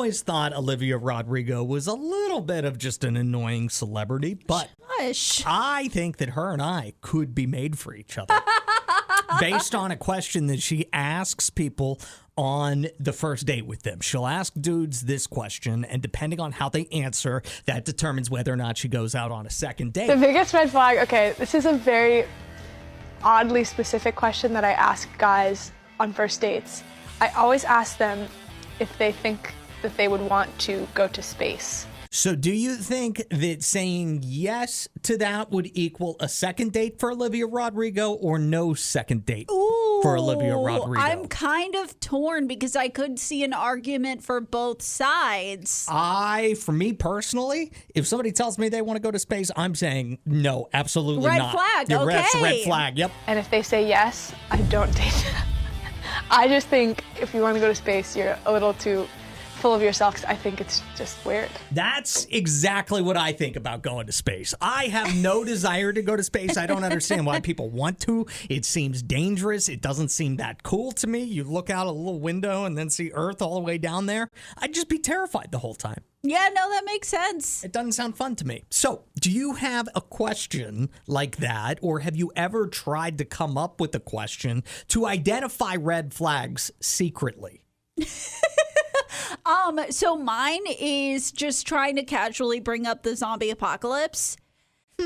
always thought Olivia Rodrigo was a little bit of just an annoying celebrity, but Shush. I think that her and I could be made for each other. Based on a question that she asks people on the first date with them. She'll ask dudes this question, and depending on how they answer, that determines whether or not she goes out on a second date. The biggest red flag, okay, this is a very oddly specific question that I ask guys on first dates. I always ask them if they think that they would want to go to space. So do you think that saying yes to that would equal a second date for Olivia Rodrigo or no second date for Olivia Rodrigo? I'm kind of torn because I could see an argument for both sides. For me personally, if somebody tells me they want to go to space, I'm saying no, absolutely Red not. flag, You're okay. Red flag, yep. And if they say yes, I don't date them. I just think if you want to go to space, you're a little too full of yourself because I think it's just weird. That's exactly what I think about going to space. I have no desire to go to space. I don't understand why people want to. It seems dangerous. It doesn't seem that cool to me. You look out a little window and then see Earth all the way down there. I'd just be terrified the whole time. Yeah, no, that makes sense. It doesn't sound fun to me. So, do you have a question like that, or have you ever tried to come up with a question to identify red flags secretly? So mine is just trying to casually bring up the zombie apocalypse.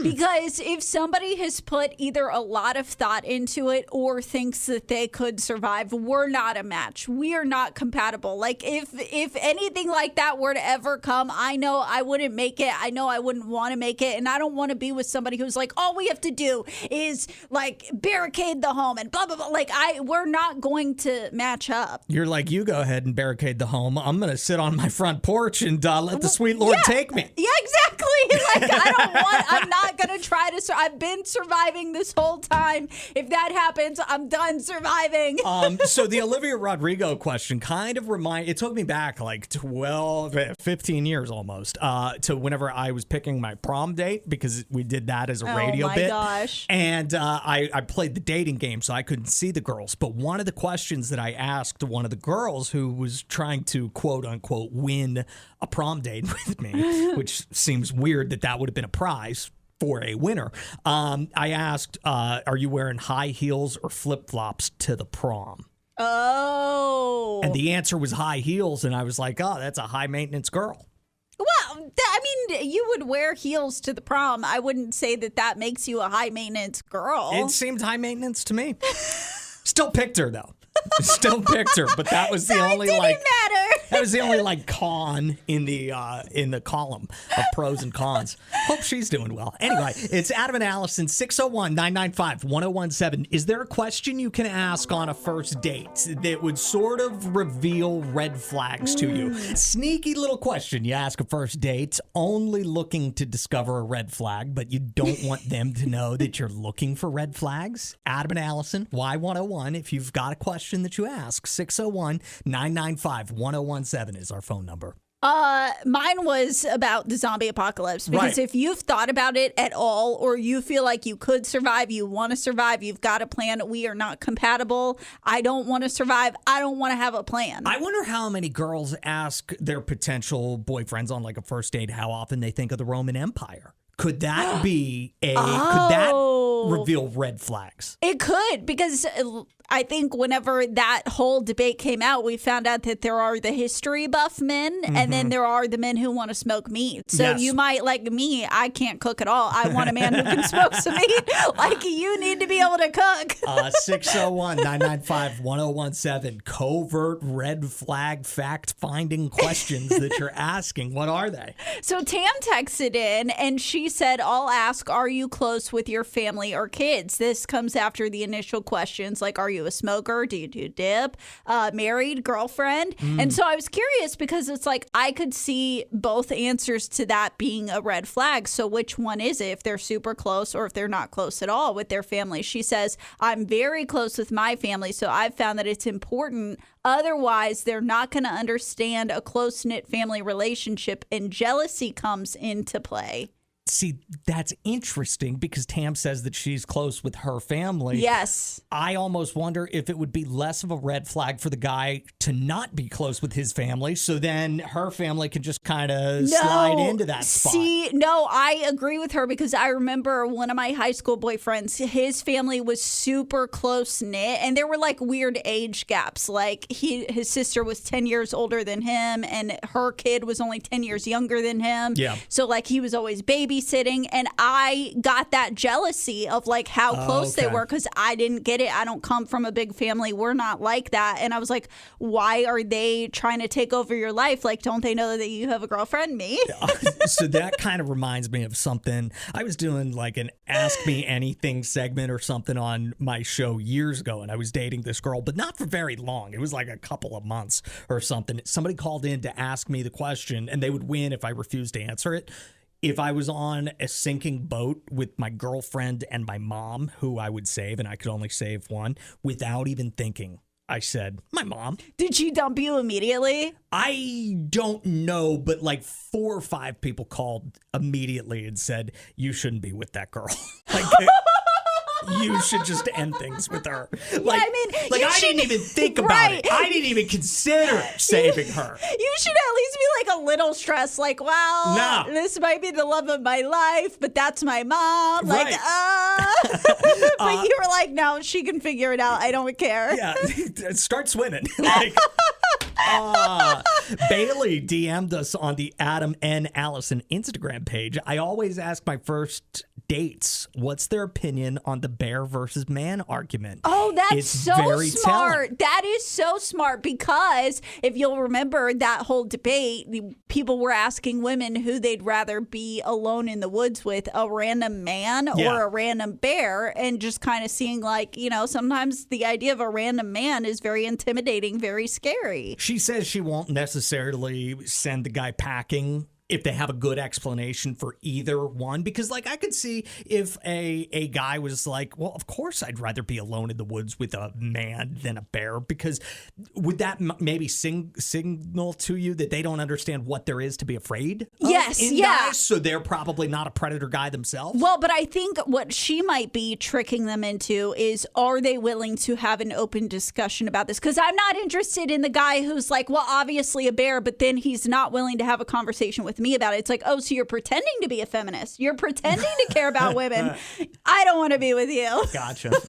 Because if somebody has put either a lot of thought into it or thinks that they could survive, we're not a match. We are not compatible. Like if anything like that were to ever come, I know I wouldn't make it. I know I wouldn't want to make it. And I don't want to be with somebody who's like, all we have to do is like barricade the home and blah, blah, blah. Like we're not going to match up. You're like, you go ahead and barricade the home. I'm going to sit on my front porch and let the sweet Lord take me. Yeah, exactly. Like I'm not going to try to, I've been surviving this whole time. If that happens, I'm done surviving. So the Olivia Rodrigo question kind of it took me back like 15 years almost to whenever I was picking my prom date because we did that as a radio bit. Oh my gosh. And I played the dating game so I couldn't see the girls. But one of the questions that I asked one of the girls who was trying to quote unquote win a prom date with me, which seems weird that would have been a prize for a winner. I asked, are you wearing high heels or flip-flops to the prom? Oh. And the answer was high heels. And I was like, oh, that's a high-maintenance girl. Well, I mean, you would wear heels to the prom. I wouldn't say that makes you a high-maintenance girl. It seemed high-maintenance to me. Still picked her, though. Still picked her, but that was the only matter. That was the only con in the column of pros and cons. Hope she's doing well. Anyway, it's Adam and Allison, 601-995-1017. Is there a question you can ask on a first date that would sort of reveal red flags to you? Sneaky little question you ask a first date, only looking to discover a red flag, but you don't want them to know that you're looking for red flags? Adam and Allison, Y101, if you've got a question that you ask, 601-995-1017 is our phone number. Mine was about the zombie apocalypse because if you've thought about it at all or you feel like you could survive, you want to survive, you've got a plan, we are not compatible. I don't want to survive. I don't want to have a plan. I wonder how many girls ask their potential boyfriends on like a first date how often they think of the Roman Empire. Could that be could that reveal red flags? It could, because I think whenever that whole debate came out, we found out that there are the history buff men and then there are the men who want to smoke meat. So you might, like me, I can't cook at all. I want a man who can smoke some meat. Like, you need to be able to cook. 601-995-1017. Covert red flag fact-finding questions that you're asking. What are they? So Tam texted in and she said, I'll ask, are you close with your family or kids? This comes after the initial questions like, are you a smoker? Do you do dip? Married? Girlfriend? And so I was curious because it's like I could see both answers to that being a red flag. So which one is it, if they're super close or if they're not close at all with their family? She says, I'm very close with my family, so I've found that it's important. Otherwise, they're not going to understand a close-knit family relationship and jealousy comes into play. see, that's interesting because Tam says that she's close with her family. Yes. I almost wonder if it would be less of a red flag for the guy to not be close with his family, so then her family can just kind of slide into that spot. See, no, I agree with her because I remember one of my high school boyfriends, his family was super close knit, and there were like weird age gaps. Like his sister was 10 years older than him, and her kid was only 10 years younger than him. Yeah. So like he was always babysitting, and I got that jealousy of like how close they were because I didn't get it. I don't come from a big family. We're not like that. And I was like, why are they trying to take over your life? Like, don't they know that you have a girlfriend? Me? So that kind of reminds me of something. I was doing like an Ask Me Anything segment or something on my show years ago, and I was dating this girl, but not for very long. It was like a couple of months or something. Somebody called in to ask me the question, and they would win if I refused to answer it. If I was on a sinking boat with my girlfriend and my mom, who I would save, and I could only save one, without even thinking, I said, my mom. Did she dump you immediately? I don't know, but like 4 or 5 people called immediately and said, you shouldn't be with that girl. Like, you should just end things with her. Like, I mean, I didn't even think about it. I didn't even consider saving her. You should at least be like a little stressed, like, well, this might be the love of my life, but that's my mom. Like, but you were like, no, she can figure it out. I don't care. Yeah, start swimming. Like, Bailey DM'd us on the Adam and Allison Instagram page. I always ask my first dates what's their opinion on the bear versus man argument. Oh, that's it's so very smart. telling. That is so smart because if you'll remember that whole debate, people were asking women who they'd rather be alone in the woods with, a random man or a random bear, and just kind of seeing like, you know, sometimes the idea of a random man is very intimidating, very scary. She says she won't necessarily send the guy packing if they have a good explanation for either one, because like I could see if a guy was like, well, of course I'd rather be alone in the woods with a man than a bear, because would that maybe signal to you that they don't understand what there is to be afraid of in guys, so they're probably not a predator guy themselves? Well, but I think what she might be tricking them into is, are they willing to have an open discussion about this? Because I'm not interested in the guy who's like, well, obviously a bear, but then he's not willing to have a conversation with me about it. It's like, oh, so you're pretending to be a feminist. You're pretending to care about women. I don't want to be with you. Gotcha.